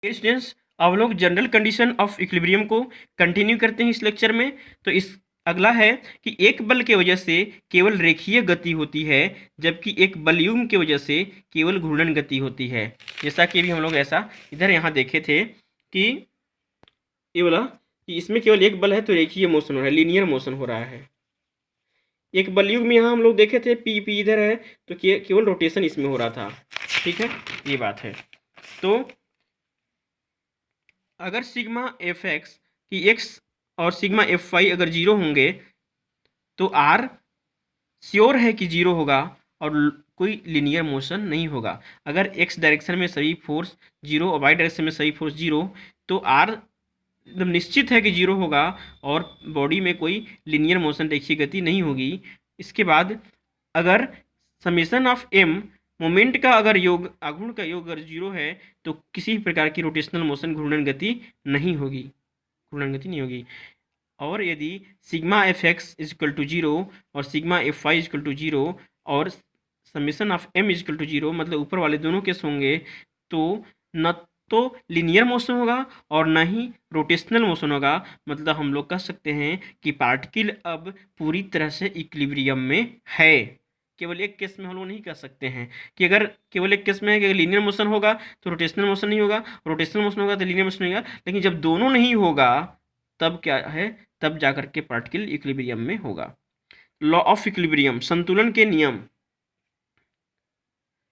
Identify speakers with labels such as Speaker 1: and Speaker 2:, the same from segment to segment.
Speaker 1: Students, अब लोग general condition of equilibrium को कंटिन्यू करते हैं इस लेक्चर में। तो इस अगला है कि एक बल के वजह से केवल रेखीय गति होती है, जबकि एक बलयुग्म की वजह से केवल घूर्णन गति होती है। जैसा कि भी हम लोग ऐसा इधर यहाँ देखे थे कि ये बोला कि इसमें केवल एक बल है तो रेखीय मोशन हो रहा है, लीनियर मोशन हो रहा है। एक बलयुग्म में यहाँ हम लोग देखे थे पी पी इधर है तो केवल रोटेशन इसमें हो रहा था। ठीक है, ये बात है। तो अगर सिग्मा एफ एक्स की एक्स और सिग्मा एफ वाई अगर जीरो होंगे तो आर श्योर है कि जीरो होगा और कोई लीनियर मोशन नहीं होगा। अगर एक्स डायरेक्शन में सभी फोर्स जीरो और वाई डायरेक्शन में सभी फोर्स जीरो तो आर एकदम निश्चित है कि जीरो होगा और बॉडी में कोई लीनियर मोशन रेखीय गति नहीं होगी। इसके बाद अगर समेशन ऑफ एम मोमेंट का अगर योग आघूर्ण का योग अगर जीरो है तो किसी भी प्रकार की रोटेशनल मोशन घूर्णन गति नहीं होगी, और यदि sigma F X is equal to zero और sigma F Y is equal to zero और summation of M is equal to zero, मतलब ऊपर वाले दोनों केस होंगे, तो न तो लीनियर मोशन होगा और ना ही रोटेशनल मोशन होगा। मतलब हम लोग कह सकते हैं कि पार्टिकल अब पूरी तरह से इक्विलिब्रियम में है। केवल एक केस में हम लोग नहीं कह सकते हैं कि अगर केवल एक केस में है कि लीनियर मोशन होगा तो रोटेशनल मोशन नहीं होगा, रोटेशनल मोशन होगा तो लीनियर मोशन नहीं होगा। लेकिन जब दोनों नहीं होगा तब क्या है, तब जाकर के पार्टिकल इक्विलिब्रियम में होगा। लॉ ऑफ इक्विलिब्रियम, संतुलन के नियम।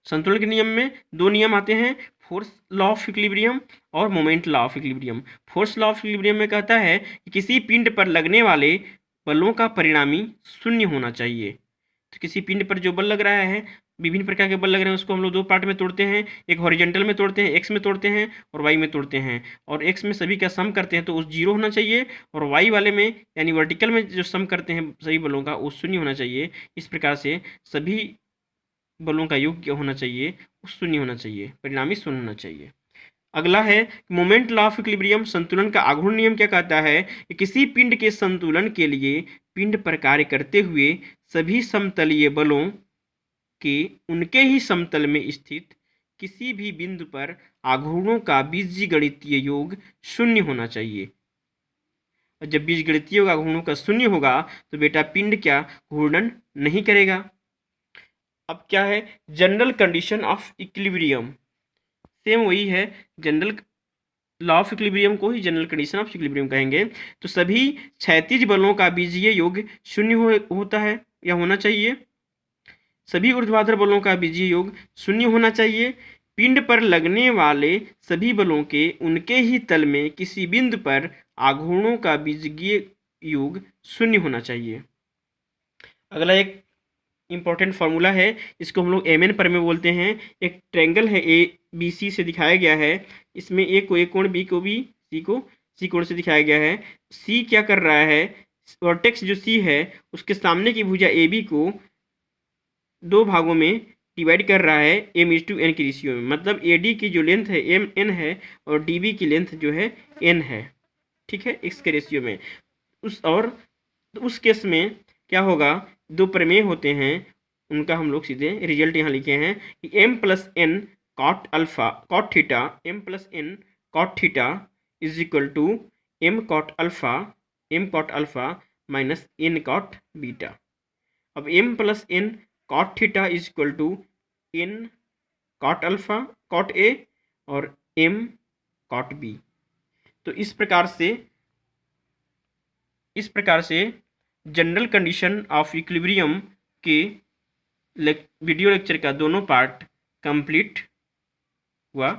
Speaker 1: संतुलन के नियम में दो नियम आते हैं, फोर्स लॉ ऑफ इक्विलिब्रियम और moment law of equilibrium. Force law of equilibrium में कहता है कि किसी पिंड पर लगने वाले बलों का परिणामी शून्य होना चाहिए। तो किसी पिंड पर जो बल लग रहा है, विभिन्न प्रकार के बल लग रहे हैं, उसको हम लोग दो पार्ट में तोड़ते हैं। एक हॉरिजेंटल में तोड़ते हैं, एक्स में तोड़ते हैं, और वाई में तोड़ते हैं। और एक्स में सभी का सम करते हैं तो उस जीरो होना चाहिए, और वाई वाले में यानी वर्टिकल में जो सम करते हैं सभी बलों का वो शून्य होना चाहिए। इस प्रकार से सभी बलों का योग क्या होना चाहिए, वो शून्य होना चाहिए, परिणामी शून्य होना चाहिए। अगला है मोमेंट लॉ ऑफ इक्विलिब्रियम, संतुलन का आघूर्ण नियम क्या कहता है कि किसी पिंड के संतुलन के लिए पिंड पर कार्य करते हुए सभी समतलीय बलों के उनके ही समतल में स्थित किसी भी बिंदु पर आघूर्णों का बीजगणितीय योग शून्य होना चाहिए। और जब बीजगणितीय आघूर्णों का शून्य होगा तो बेटा पिंड क्या घूर्णन नहीं करेगा। अब क्या है general condition of equilibrium, same वही है, जनरल लॉ ऑफ इक्विलिब्रियम को ही जनरल कंडीशन ऑफ इक्विलिब्रियम कहेंगे। तो सभी क्षैतिज बलों का बीजीय योग शून्य होता है या होना चाहिए। सभी ऊर्ध्वाधर बलों का बीजीय योग शून्य होना चाहिए। पिंड पर लगने वाले सभी बलों के उनके ही तल में किसी बिंदु पर आघूर्णों का बीजगीय योग शून्य होना चाहिए। अगला एक इंपॉर्टेंट फार्मूला है, इसको हम लोग एम एन पर में बोलते हैं। एक ट्रायंगल है ए बी सी से दिखाया गया है, इसमें ए को एक कोण, बी को बी, सी को सी कोण से दिखाया गया है। सी क्या कर रहा है, वर्टेक्स जो सी है उसके सामने की भुजा ए बी को दो भागों में डिवाइड कर रहा है एम इज टू एन की रेशियो में। मतलब ए डी की जो लेंथ है एम एन है और डी बी की लेंथ जो है एन है, ठीक है, एक्स के रेशियो में। उस केस में क्या होगा, दो प्रमेय होते हैं, उनका हम लोग सीधे रिजल्ट यहाँ लिखे हैं कि M plus N cot alpha cot theta, M plus N cot theta is equal to M cot alpha minus N cot beta. अब M plus N cot theta is equal to N cot alpha cot A और M cot B. तो इस प्रकार से general condition of equilibrium के video lecture का दोनों part complete हुआ।